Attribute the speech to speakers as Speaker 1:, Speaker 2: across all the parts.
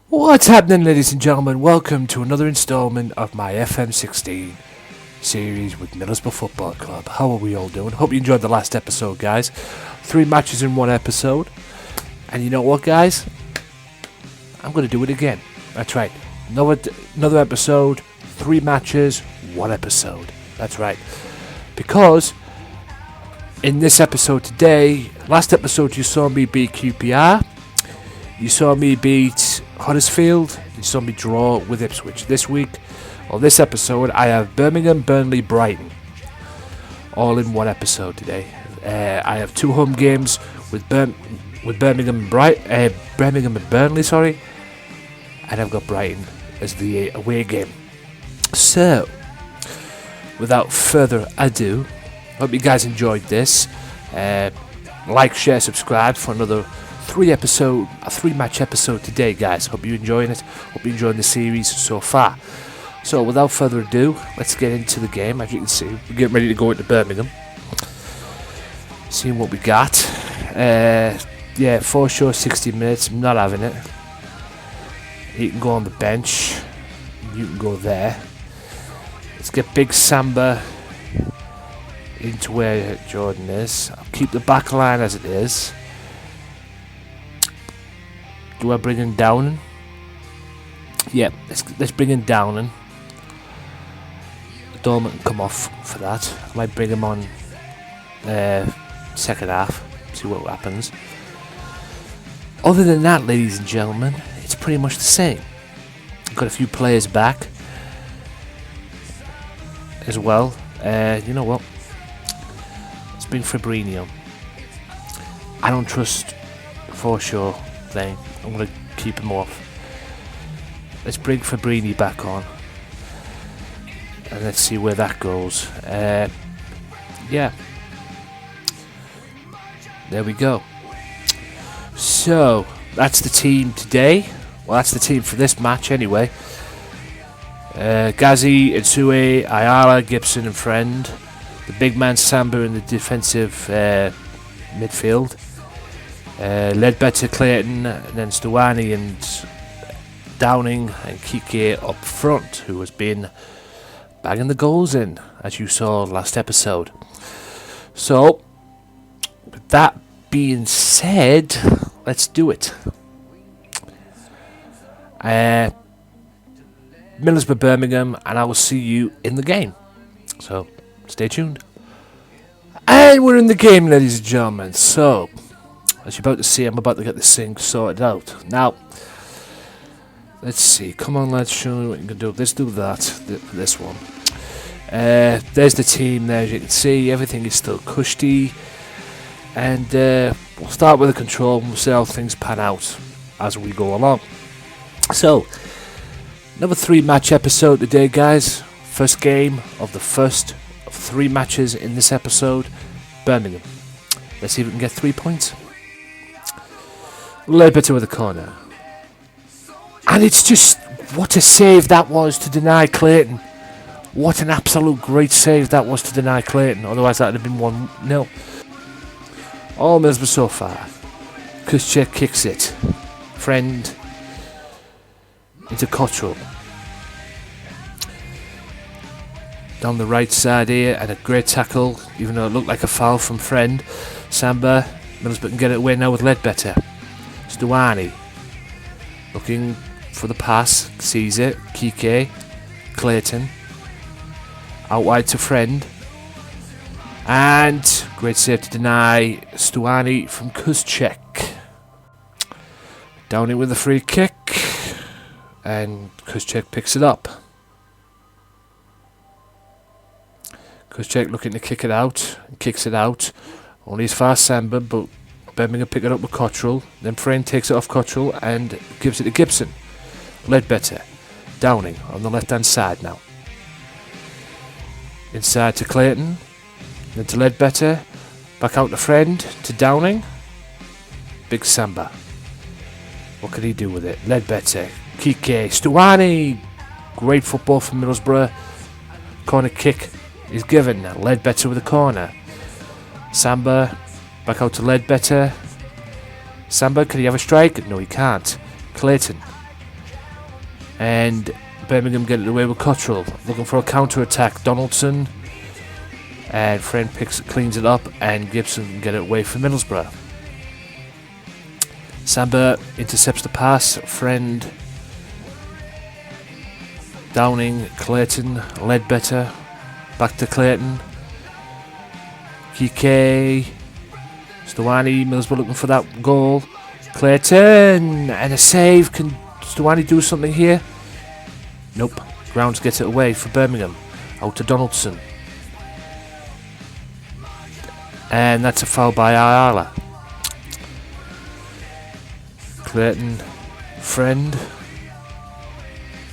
Speaker 1: What's happening, ladies and gentlemen? Welcome to another installment of my FM16 series with Middlesbrough Football Club. How are we all doing? Hope you enjoyed the last episode, guys. 3 matches in 1 episode. And you know what, guys? I'm going to do it again. That's right. Another episode, 3 matches, 1 episode. That's right. Because in this episode today, last episode you saw me beat QPR. You saw me beat Huddersfield. You saw me draw with Ipswich. This week, or this episode, I have Birmingham, Burnley, Brighton. All in 1 episode today. I have 2 home games with Birmingham and Burnley, sorry. And I've got Brighton as the away game. So, without further ado, hope you guys enjoyed this. Like, share, subscribe for another 3-match episode today, guys. Hope you're enjoying it. Hope you're enjoying the series so far. So, without further ado, let's get into the game. As you can see, we're getting ready to go into Birmingham. Seeing what we got. For sure, 60 minutes. I'm not having it. You can go on the bench. You can go there. Let's get Big Samba into where Jordan is. I'll keep the back line as it is. Do I bring in Downing? Yeah, let's bring in Downing. Dorman can come off for that. I might bring him on second half. See what happens. Other than that, ladies and gentlemen, it's pretty much the same. Got a few players back as well. You know what? Let's bring Fabinho. I don't trust for sure thing. I'm going to keep him off. Let's bring Fabinho back on. And let's see where that goes. Yeah. There we go. So, that's the team today. Well, that's the team for this match anyway. Ghazi, Itsue, Ayala, Gibson and Friend. The big man Samba in the defensive midfield. Ledbetter, Clayton, and then Stuani and Downing and Kike up front, who has been bagging the goals in, as you saw last episode. So, with that being said, let's do it. Middlesbrough, Birmingham, and I will see you in the game. So, stay tuned. And we're in the game, ladies and gentlemen. So, as you're about to see, I'm about to get this thing sorted out. Now, let's see. Come on, lads, show me what you can do. Let's do that. This one. There's the team there, as you can see. Everything is still cushy. And we'll start with the control and we'll see how things pan out as we go along. So, another 3-match episode today, guys. First game of the first of 3 matches in this episode. Birmingham. Let's see if we can get 3 points. Ledbetter with a corner. And it's just, what a save that was to deny Clayton. What an absolute great save that was to deny Clayton. Otherwise that would have been 1-0. All Middlesbrough so far. Kuszczak kicks it. Friend into Cottrell. Down the right side here, and a great tackle, even though it looked like a foul from Friend. Samba, Middlesbrough can get it away now with Ledbetter. Stuani looking for the pass, sees it. Kike, Clayton, out wide to Friend, and great save to deny Stuani from Kuszczak. Down it with the free kick, and Kuszczak picks it up. Kuszczak looking to kick it out, kicks it out. Only as far as Samba, but Birmingham pick it up with Cottrell. Then Friend takes it off Cottrell and gives it to Gibson. Ledbetter. Downing on the left hand side now. Inside to Clayton. Then to Ledbetter. Back out to Friend. To Downing. Big Samba. What can he do with it? Ledbetter. Kike. Stuani. Great football from Middlesbrough. Corner kick is given. Ledbetter with a corner. Samba. Back out to Ledbetter. Samba, can he have a strike? No, he can't. Clayton. And Birmingham get it away with Cottrell. Looking for a counter-attack. Donaldson. And Friend cleans it up, and Gibson can get it away from Middlesbrough. Samba intercepts the pass. Friend. Downing, Clayton, Ledbetter. Back to Clayton. Kike. Stuani, Middlesbrough looking for that goal. Clayton! And a save. Can Stuani do something here? Nope. Grounds gets it away for Birmingham. Out to Donaldson. And that's a foul by Ayala. Clayton, Friend.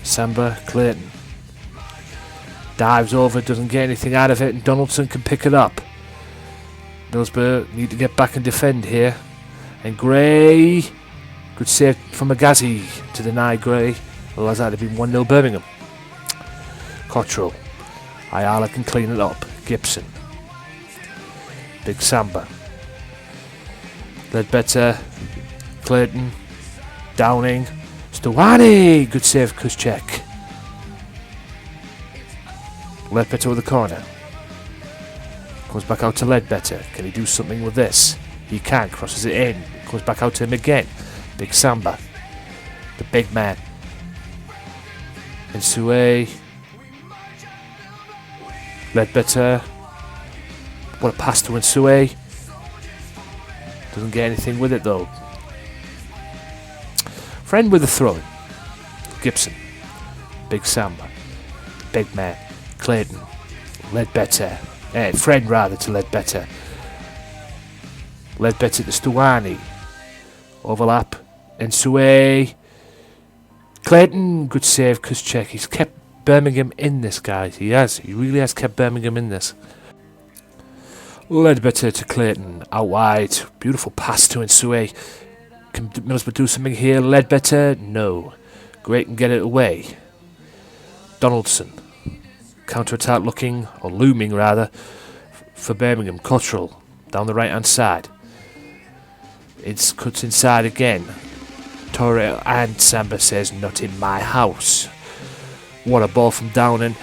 Speaker 1: Samba, Clayton. Dives over, doesn't get anything out of it, and Donaldson can pick it up. Middlesbrough need to get back and defend here. And Gray. Good save from Magazi to deny Gray. Otherwise that would have been 1-0 Birmingham. Cottrell. Ayala can clean it up. Gibson. Big Samba. Ledbetter. Clayton. Downing. Stuani. Good save, Kuszczek. Ledbetter with the corner. Comes back out to Ledbetter. Can he do something with this? He can. Crosses it in. Comes back out to him again. Big Samba. The big man. And Nsue. Ledbetter. What a pass to Nsue. Doesn't get anything with it though. Friend with the throw. Gibson. Big Samba. Big man. Clayton. Ledbetter. Friend rather to Ledbetter. Ledbetter to Stuani. Overlap. Nsue. Clayton. Good save, Kuszczek. He's kept Birmingham in this, guys. He has. He really has kept Birmingham in this. Ledbetter to Clayton. Out wide. Beautiful pass to Nsue. Can Middlesbrough do something here? Ledbetter? No. Gray can get it away. Donaldson. Counter-attack looking, or looming rather, for Birmingham. Cottrell. Down the right-hand side. It's cuts inside again. Torre and Samba says, not in my house. What a ball from Downing.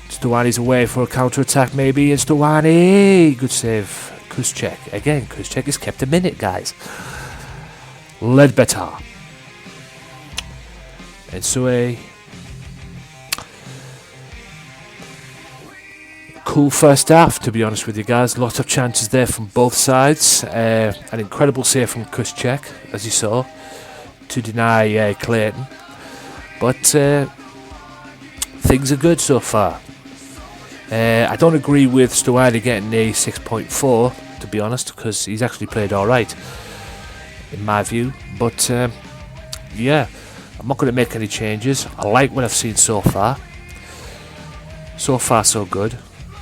Speaker 1: Stuani's away for a counter-attack maybe, and Stuani! Good save, Kuszczek. Again, Kuszczek has kept a minute, guys. Ledbetter. Nsue. Cool first half, to be honest with you guys. Lots of chances there from both sides. An incredible save from Kuszczek, as you saw, to deny Clayton. But things are good so far. I don't agree with Stuani getting a 6.4, to be honest, because he's actually played alright, in my view. But yeah, I'm not going to make any changes. I like what I've seen so far. So far, so good.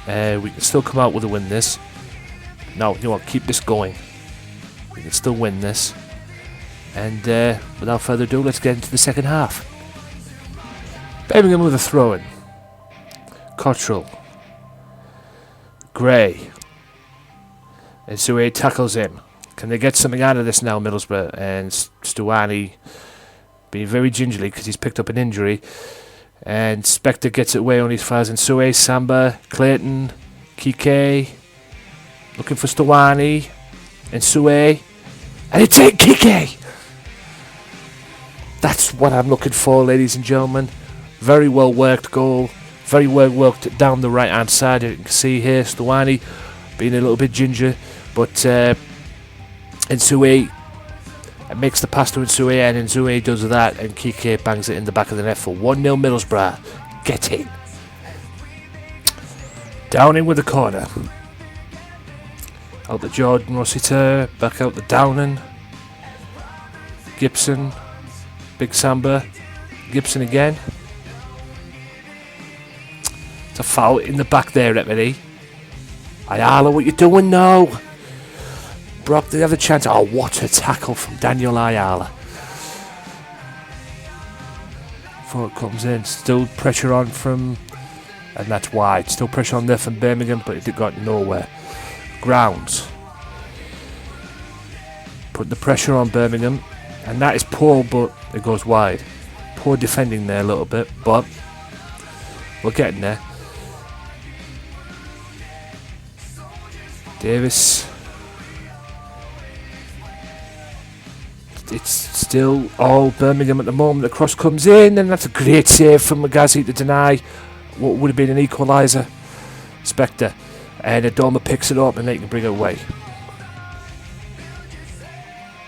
Speaker 1: We can still come out with a win this. No, you know what, keep this going. We can still win this. And without further ado, let's get into the second half. Birmingham with a throw-in. Cottrell. Gray. And Nsue tackles him. Can they get something out of this now, Middlesbrough? And Stuani being very gingerly because he's picked up an injury. And Spector gets it away on his fires. Nsue, Samba, Clayton, Kike. Looking for Stuani. Nsue. And it's in Kike! That's what I'm looking for, ladies and gentlemen. Very well worked goal. Very well worked down the right hand side. You can see here Stuani being a little bit ginger. But Nsue makes the pass to Nsue, and Nsue does that, and Kike bangs it in the back of the net for 1-0 Middlesbrough. Get in. Downing with the corner. Out to Jordan Rossiter. Back out to Downing. Gibson. Big Samba. Gibson again. It's a foul in the back there, referee. Ayala, what you doing now? Brock, they have a chance. Oh, what a tackle from Daniel Ayala. Before it comes in, still pressure on from, and that's wide. Still pressure on there from Birmingham, but it got nowhere. Grounds. Put the pressure on Birmingham, and that is poor, but it goes wide. poor defending there a little bit, but we're getting there. Davis. It's still all Birmingham at the moment. The cross comes in, and that's a great save from Magazi to deny what would have been an equaliser. Spectre. And Adoma picks it up, and they can bring it away.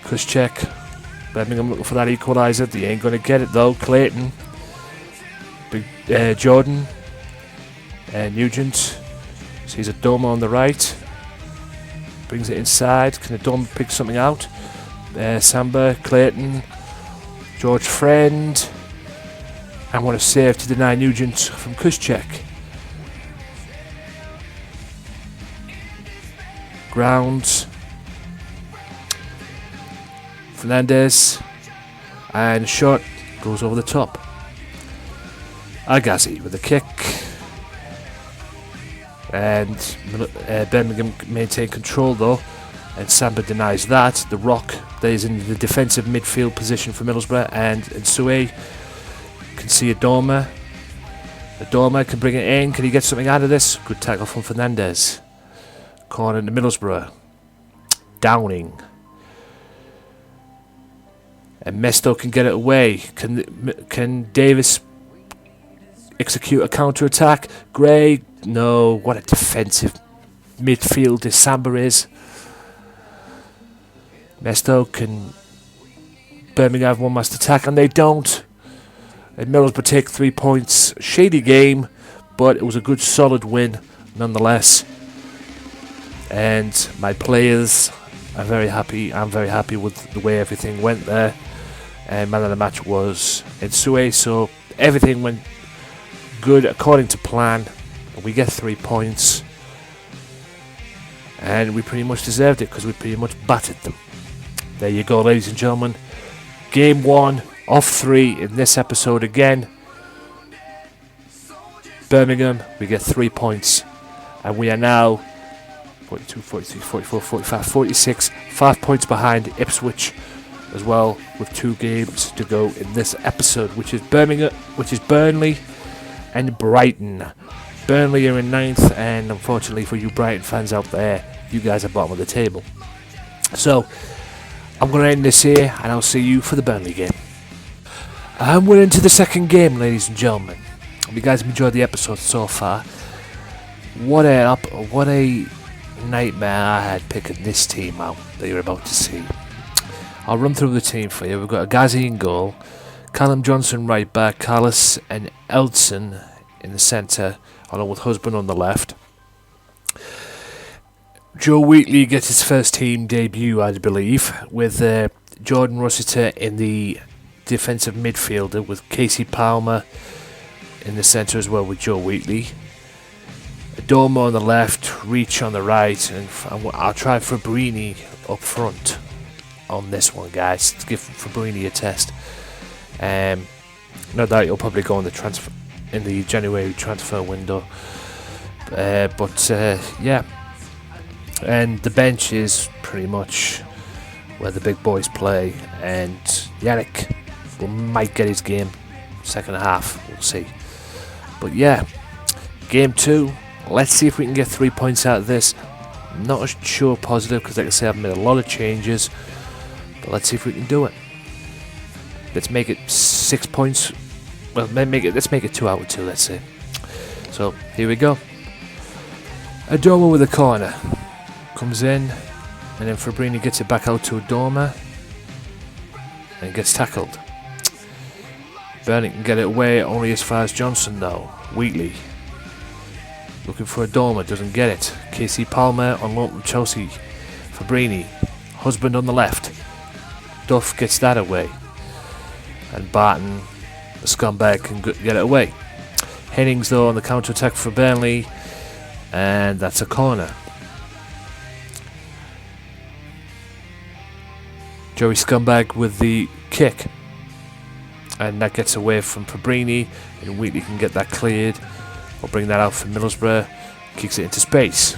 Speaker 1: Kuszczek. Birmingham looking for that equaliser. They ain't going to get it though. Clayton. Jordan. Nugent. Sees Adoma on the right. Brings it inside. Can Adoma pick something out? Samba, Clayton, George Friend, and what a save to deny Nugent from Kuszczek. Grounds, Fernandez, and a shot goes over the top. Agazi with a kick, and Birmingham maintain control though. And Samba denies that. The Rock that is in the defensive midfield position for Middlesbrough, and Sue can see Adoma. Adoma can bring it in. Can he get something out of this? Good tackle from Fernandez. Corner to Middlesbrough. Downing. And Mesto can get it away. Can Davis execute a counter-attack? Gray? No. What a defensive midfielder Samba is. Mesto can Birmingham have one last attack, and they don't. And Middlesbrough take 3 points. Shady game, but it was a good solid win nonetheless. And my players are very happy. I'm very happy with the way everything went there. And man of the match was Nsue, so everything went good according to plan. We get 3 points. And we pretty much deserved it because we pretty much battered them. There you go, ladies and gentlemen. Game 1 of 3 in this episode again. Birmingham, we get 3 points. And we are now 42, 43, 44, 45, 46. 5 points behind Ipswich as well, with 2 games to go in this episode, which is Burnley and Brighton. Burnley are in 9th, and unfortunately for you Brighton fans out there, you guys are bottom of the table. So I'm going to end this here, and I'll see you for the Burnley game. And we're into the second game, ladies and gentlemen. Hope you guys have enjoyed the episode so far. What a nightmare I had picking this team out that you're about to see. I'll run through the team for you. We've got Agazi in goal, Callum Johnson right back, Carlos and Eldson in the centre, along with Husband on the left. Joe Wheatley gets his first team debut, I believe, with Jordan Rossiter in the defensive midfielder, with Casey Palmer in the centre as well with Joe Wheatley. Adoma on the left, Reach on the right, and I'll try Fabrini up front on this one, guys, to give Fabrini a test. No doubt he'll probably go in the January transfer window. Yeah. And the bench is pretty much where the big boys play, and Yannick might get his game second half, we'll see. But yeah, game 2, let's see if we can get 3 points out of this. Not sure positive, because like I say, I've made a lot of changes, but let's see if we can do it. Let's make it 6 points. Well, let's make it 2 out of 2, let's say. So here we go. Adoma with a corner. Comes in, and then Fabrini gets it back out to Adoma and gets tackled. Burnley can get it away only as far as Johnson though. Wheatley looking for Adoma, doesn't get it. Casey Palmer on loan from Chelsea. Fabrini, Husband on the left. Duff gets that away, and Barton, the scumbag, can get it away. Hennings though on the counter attack for Burnley, and that's a corner. Joey Scumbag with the kick, and that gets away from Fabrini, and Wheatley can get that cleared. We'll bring that out for Middlesbrough, kicks it into space.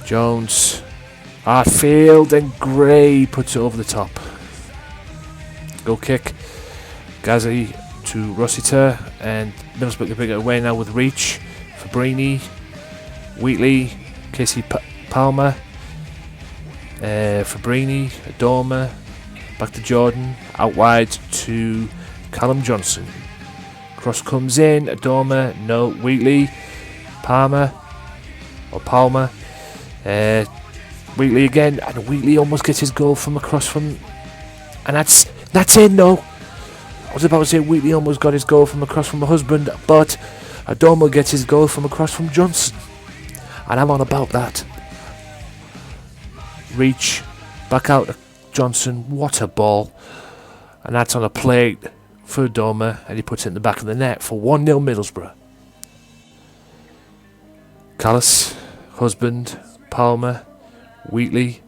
Speaker 1: Jones Artfield and Gray puts it over the top. Goal kick. Ghazi to Rossiter, and Middlesbrough can bring it away now with Reach. Fabrini, Wheatley, Casey Palmer, Fabrini, Adorma, back to Jordan, out wide to Callum Johnson. Cross comes in, Adorma, no, Wheatley, Palmer, Wheatley again, and Wheatley almost gets his goal from across from, and that's in, no. I was about to say Wheatley almost got his goal from across from the husband, but Adorma gets his goal from across from Johnson, and I'm on about that. Reach, back out to Johnson, what a ball, and that's on a plate for Adorma, and he puts it in the back of the net for 1-0 Middlesbrough. Callis, husband, Palmer, Wheatley,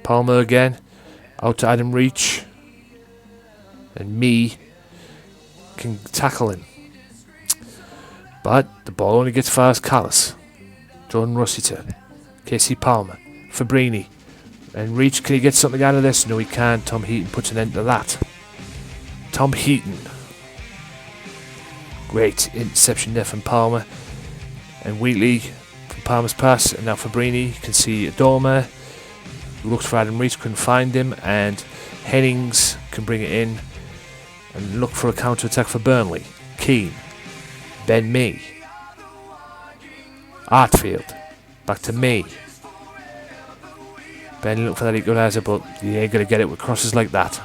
Speaker 1: Palmer again, out to Adam Reach, and me can tackle him, but the ball only gets far as Callis. Jordan Rossiter, Casey Palmer, Fabrini, and Reach, can he get something out of this? No, he can't. Tom Heaton puts an end to that. Tom Heaton, great interception there from Palmer, and Wheatley from Palmer's pass, and now Fabrini can see Adorma, looks for Adam Reach, couldn't find him, and Hennings can bring it in and look for a counter attack for Burnley. Keane, Ben Mee, Artfield, back to me. Ben look for that equaliser, but he ain't going to get it with crosses like that.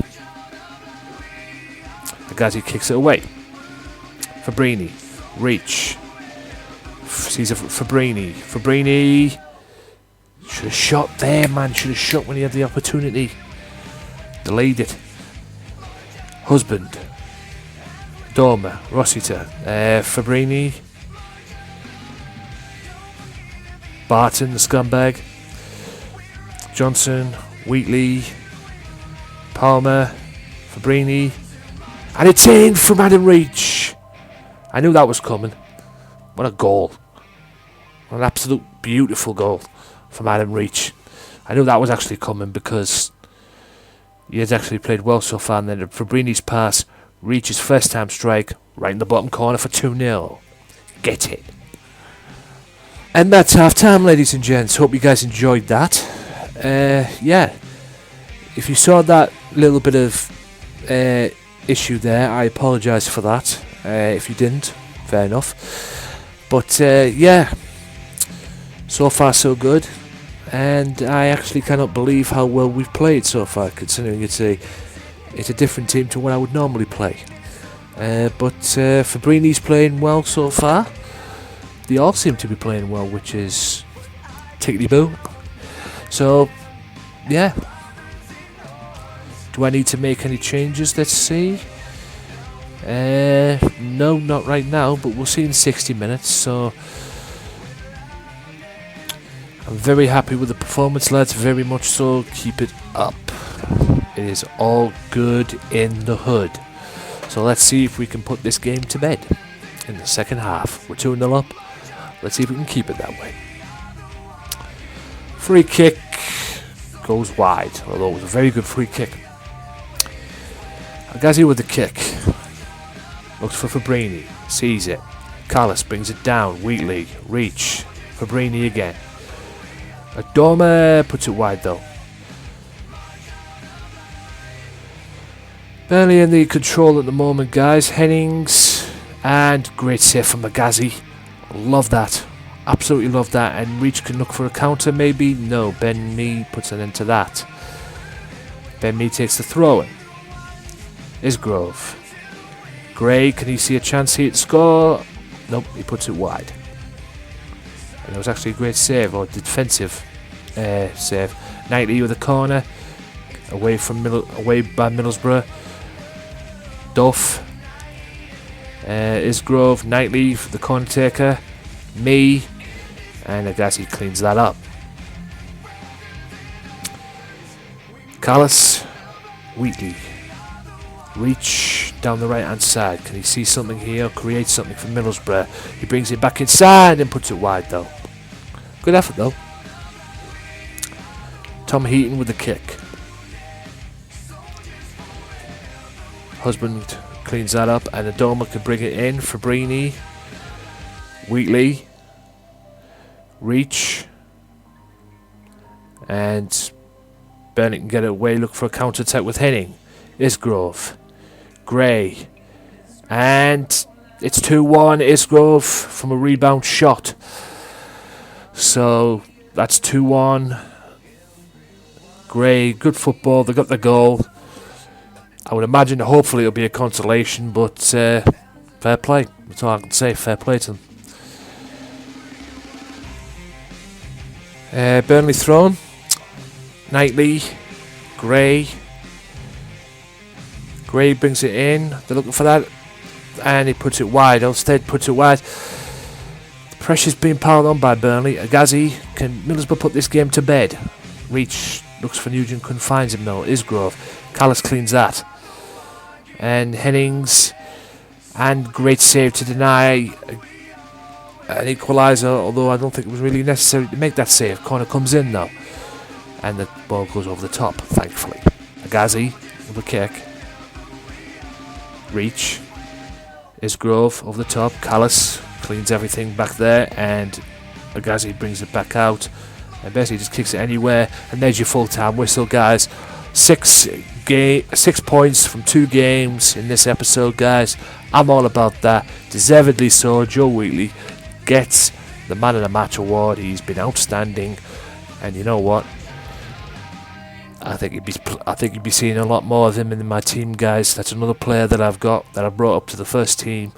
Speaker 1: The Ghazi kicks it away. Fabrini, Reach, sees a Fabrini. Fabrini should have shot there, man. Should have shot when he had the opportunity. Delayed it. Husband, Dorma, Rossiter, Fabrini, Barton, the scumbag, Johnson, Wheatley, Palmer, Fabrini, and it's in from Adam Reach. I knew that was coming. What a goal. What an absolute beautiful goal from Adam Reach. I knew that was actually coming because he has actually played well so far, and then Fabrini's pass, Reach's first time strike, right in the bottom corner for 2-0. Get it. And that's half time, ladies and gents. Hope you guys enjoyed that. Yeah, if you saw that little bit of issue there, I apologise for that. If you didn't, fair enough. But yeah, so far so good, and I actually cannot believe how well we've played so far, considering it's a different team to what I would normally play. But Fabrini's playing well so far. They all seem to be playing well, which is tickety-boo. So, yeah. Do I need to make any changes? Let's see. No, not right now, but we'll see in 60 minutes. So, I'm very happy with the performance, lads. Very much so. Keep it up. It is all good in the hood. So let's see if we can put this game to bed in the second half. We're 2-0 up. Let's see if we can keep it that way. Free kick goes wide, although it was a very good free kick. Ghazi with the kick. Looks for Fabrini. Sees it. Callis brings it down. Wheatley. Reach. Fabrini again. Adorma puts it wide though. Barely in the control at the moment, guys. Hennings. And great save from Ghazi. Love that. Absolutely love that. And Reach can look for a counter maybe. No, Ben Mee puts an end to that. Ben Mee takes the throw in. Isgrove. Gray, can he see a chance here to score? Nope, he puts it wide. And it was actually a great save, or defensive save. Knightley with a corner. Away by Middlesbrough. Duff. Isgrove, Knightley for the corner taker. Me. And Ghazi cleans that up. Callis. Wheatley. Reach down the right hand side. Can he see something here? Create something for Middlesbrough. He brings it back inside and puts it wide though. Good effort though. Tom Heaton with the kick. Husband cleans that up, and Adoma can bring it in. Fabrini, Wheatley, Reach, and Burnley can get it away. Look for a counter attack with Henning. Isgrove, Gray, and it's 2-1. Isgrove from a rebound shot. So that's 2-1. Gray, good football. They got the goal. I would imagine hopefully it'll be a consolation, but fair play. That's all I can say. Fair play to them. Burnley thrown. Knightley, Gray. Gray brings it in. They're looking for that, and he puts it wide. Elstead puts it wide. The pressure's being piled on by Burnley. Agazi, can Middlesbrough put this game to bed? Reach looks for Nugent, couldn't find him though. Isgrove, Callis cleans that, and Hennings, and great save to deny an equaliser, although I don't think it was really necessary to make that save. Corner comes in though, and the ball goes over the top, thankfully. Agazi with a kick. Reach. Isgrove over the top. Callis cleans everything back there, and Agazi brings it back out, and basically just kicks it anywhere. And there's your full-time whistle, guys. 6 points from 2 games in this episode, guys. I'm all about that. Deservedly so. Joe Wheatley gets the Man of the Match award. He's been outstanding, and you know what? I think you'd be seeing a lot more of him in my team, guys. That's another player that I've brought up to the first team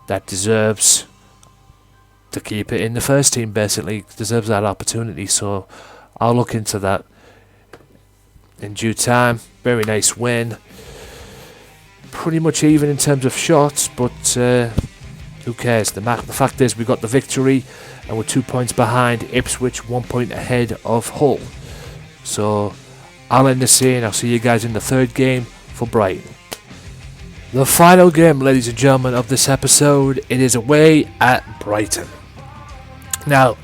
Speaker 1: that deserves to keep it in the first team. Basically, deserves that opportunity. So I'll look into that in due time. Very nice win. Pretty much even in terms of shots, but who cares? The fact is we got the victory, and we're 2 points behind Ipswich, 1 point ahead of Hull. So I'll end this here, and I'll see you guys in the third game for Brighton. The final game, ladies and gentlemen, of this episode, it is away at Brighton. Now,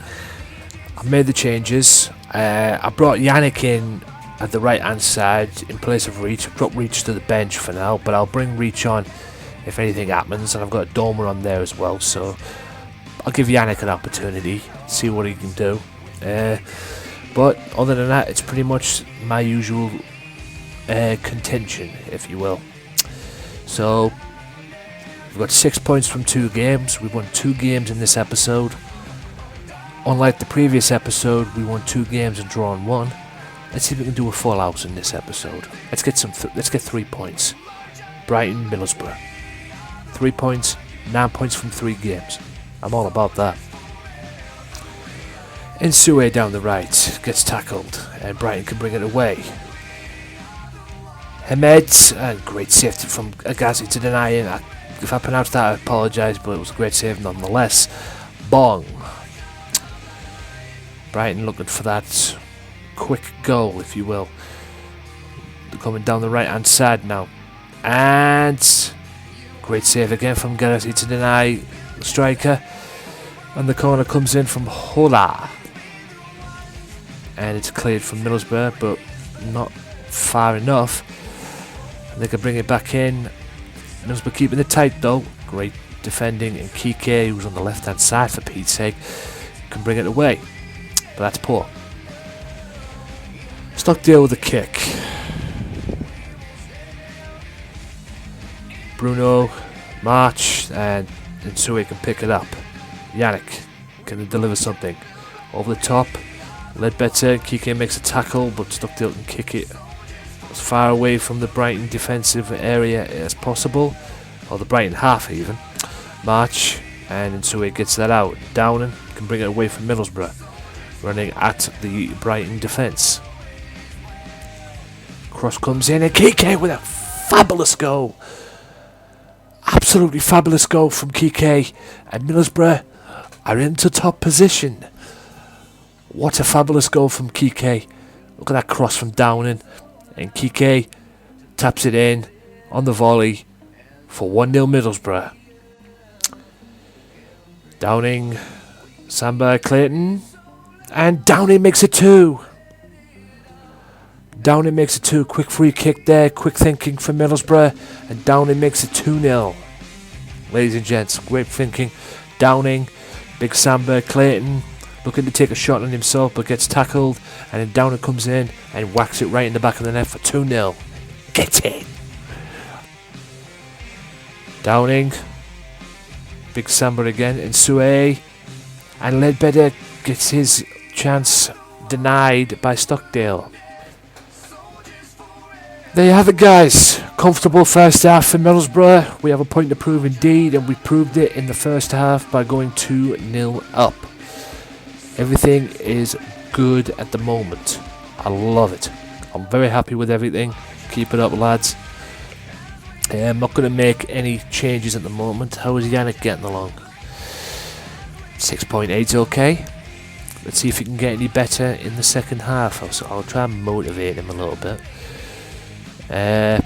Speaker 1: I made the changes. I brought Yannick in at the right hand side in place of Reach. I've dropped Reach to the bench for now, but I'll bring Reach on if anything happens, and I've got a Dormer on there as well, so I'll give Yannick an opportunity, see what he can do. But other than that, it's pretty much my usual contention, if you will. So we've got 6 points from 2 games. We've won 2 games in this episode. Unlike the previous episode, we won 2 games and drawn 1. Let's see if we can do a full house in this episode. Let's get 3 points. Brighton, Middlesbrough. 3 points, 9 points from 3 games. I'm all about that. Insue down the right gets tackled, and Brighton can bring it away. Hamed, and great save from Agazi to deny it. If I pronounced that, I apologise, but it was a great save nonetheless. Bong. Brighton looking for that quick goal, if you will. They're coming down the right hand side now, and great save again from Agazi to deny the striker, and the corner comes in from Hola, and it's cleared from Middlesbrough, but not far enough. And they can bring it back in. Middlesbrough keeping it tight though. Great defending, and Kike, who's on the left hand side for Pete's sake, can bring it away, but that's poor. Stockdale with a kick. Bruno, March, and Insue can pick it up. Yannick can deliver something over the top. Ledbetter, Kike makes a tackle, but Stockdale can kick it as far away from the Brighton defensive area as possible, or the Brighton half even. March, and Insue gets that out. Downing can bring it away from Middlesbrough, running at the Brighton defence. Cross comes in, and Kike with a fabulous goal. Absolutely fabulous goal from Kike, and Middlesbrough are into top position. What a fabulous goal from Kike. Look at that cross from Downing, and Kike taps it in on the volley for 1-0 Middlesbrough. Downing, Sandberg, Clayton, and Downing makes it 2. Downing makes it 2. Quick free kick there. Quick thinking for Middlesbrough. And Downing makes it 2-0. Ladies and gents, great thinking. Downing, big Samba, Clayton, looking to take a shot on himself but gets tackled. And then Downing comes in and whacks it right in the back of the net for 2-0. Get in! Downing, big Samba again, and Sue. And Ledbetter gets his chance denied by Stockdale. There you have it, guys. Comfortable first half for Middlesbrough. We have a point to prove indeed, and we proved it in the first half by going 2-0 up. Everything is good at the moment. I love it. I'm very happy with everything. Keep it up, lads. I'm not going to make any changes at the moment. How is Yannick getting along? 6.8's okay. Let's see if he can get any better in the second half. I'll try and motivate him a little bit. Let's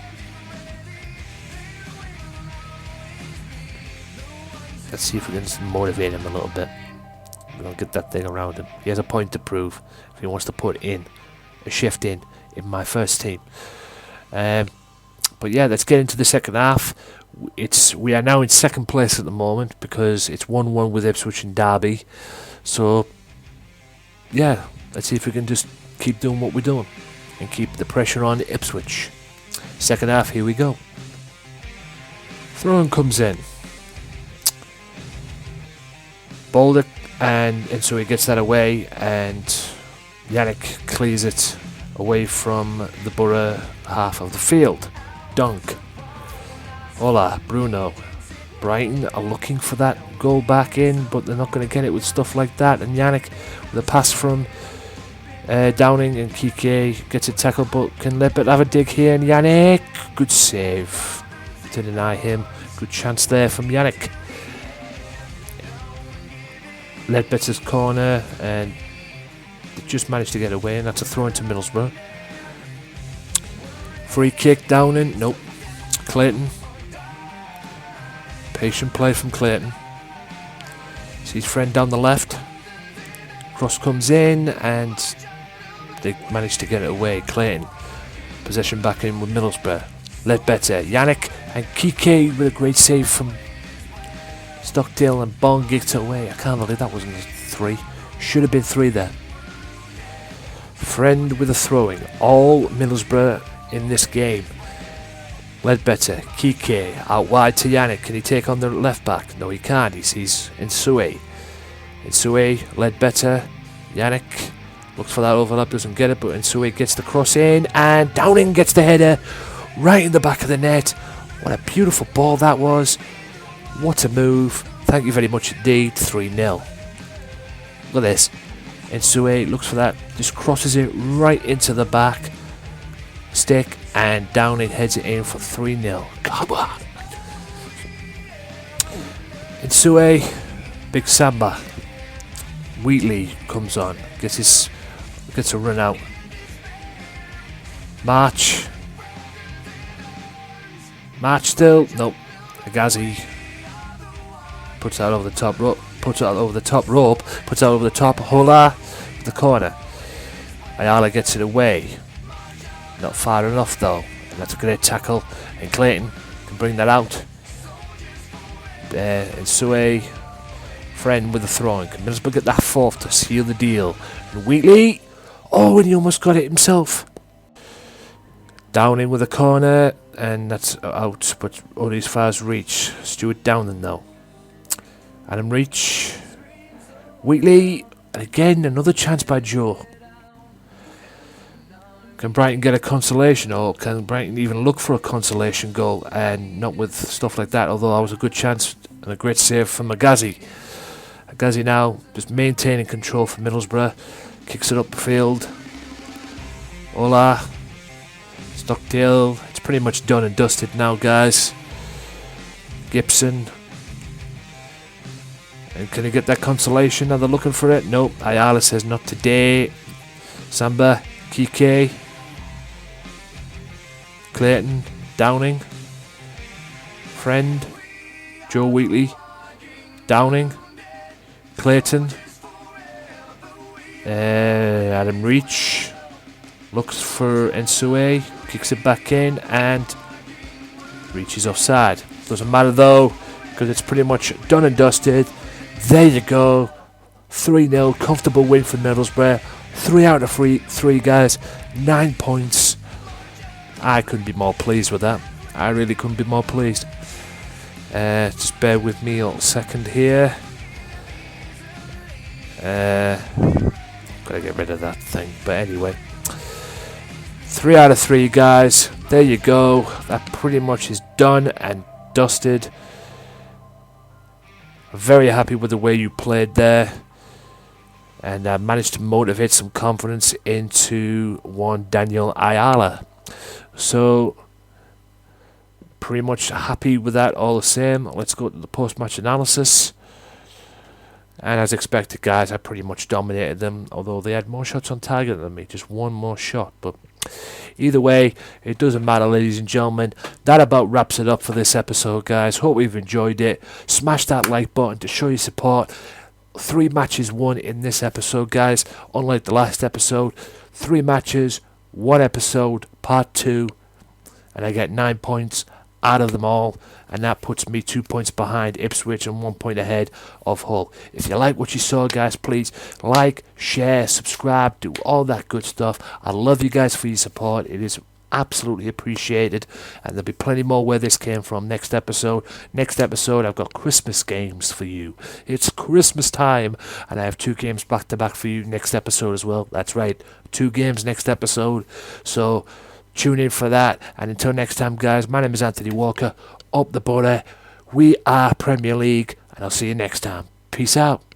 Speaker 1: see if we can motivate him a little bit. We'll get that thing around him. He has a point to prove if he wants to put in a shift in my first team. But yeah, let's get into the second half. We are now in second place at the moment because it's 1-1 with Ipswich and Derby. So yeah, let's see if we can just keep doing what we're doing and keep the pressure on Ipswich. Second half, here we go. Throw-in comes in. Boulder, and so he gets that away, and Yannick clears it away from the Borough half of the field. Dunk. Hola, Bruno. Brighton are looking for that goal back in, but they're not going to get it with stuff like that. And Yannick, with a pass from Downing, and Kike gets a tackle, but can Ledbetter have a dig here? And Yannick, good save to deny him. Good chance there from Yannick. Ledbetter's corner, and they just managed to get away, and that's a throw into Middlesbrough. Free kick, Downing, nope. Clayton. Patient play from Clayton. Sees friend down the left. Cross comes in, and they managed to get it away. Clayton. Possession back in with Middlesbrough. Ledbetter, Yannick, and Kike with a great save from Stockdale, and Bond gets it away. I can't believe that wasn't 3. Should have been 3 there. Friend with a throwing. All Middlesbrough in this game. Ledbetter, Kike, out wide to Yannick. Can he take on the left back? No, he can't. He sees Insue. Insue, Ledbetter, Yannick looks for that overlap, doesn't get it, but Insue gets the cross in, and Downing gets the header right in the back of the net. What a beautiful ball that was. What a move. Thank you very much indeed. 3-0. Look at this. Insue looks for that, just crosses it right into the back stick, and Downing heads it in for 3-0. Come on. Insue, big Samba. Wheatley comes on, gets a run out. March still, nope. Agazi puts out over the top rope, puts out over the top. Hola, the corner. Ayala gets it away. Not far enough though. And that's a great tackle. And Clayton can bring that out. And Sue, friend with the throwing. Can Middlesbrough get that 4th to seal the deal? And Wheatley, oh, and he almost got it himself. Downing with a corner, and that's out, but only as far as reach. Stuart Downing though. Adam Reach, Wheatley, and again another chance by Joe. Can Brighton get a consolation, or can Brighton even look for a consolation goal? And not with stuff like that, although that was a good chance and a great save from Agazi. Agazi now just maintaining control for Middlesbrough. Kicks it up the field. Hola. Stockdale. It's pretty much done and dusted now, guys. Gibson. And can he get that consolation? Are they looking for it? Nope. Ayala says not today. Samba. Kike. Clayton, Downing, Friend, Joe Wheatley, Downing, Clayton, Adam Reach, looks for Ensue, kicks it back in and reaches offside. Doesn't matter though, because it's pretty much done and dusted. There you go. 3-0, comfortable win for Middlesbrough. 3 out of 3 guys, 9 points. I couldn't be more pleased with that. I really couldn't be more pleased. Just bear with me a little second here. Gotta get rid of that thing. But anyway, 3 out of 3 guys. There you go. That pretty much is done and dusted. Very happy with the way you played there. And managed to motivate some confidence into one Daniel Ayala. So, pretty much happy with that all the same. Let's go to the post-match analysis. And as expected, guys, I pretty much dominated them, although they had more shots on target than me. Just one more shot. But either way, it doesn't matter, ladies and gentlemen. That about wraps it up for this episode, guys. Hope you've enjoyed it. Smash that like button to show your support. 3 matches won in this episode, guys. Unlike the last episode, 3 matches, 1 episode, part 2, and I get 9 points out of them all, and that puts me 2 points behind Ipswich and 1 point ahead of Hull. If you like what you saw, guys, please like, share, subscribe, do all that good stuff. I love you guys for your support. It is absolutely appreciated, and there'll be plenty more where this came from next episode. I've got Christmas games for you. It's Christmas time, and I have 2 games back to back for you next episode as well. That's right, 2 games next episode, so tune in for that. And until next time, guys, my name is Anthony Walker. Up the butter. We are Premier League, and I'll see you next time. Peace out.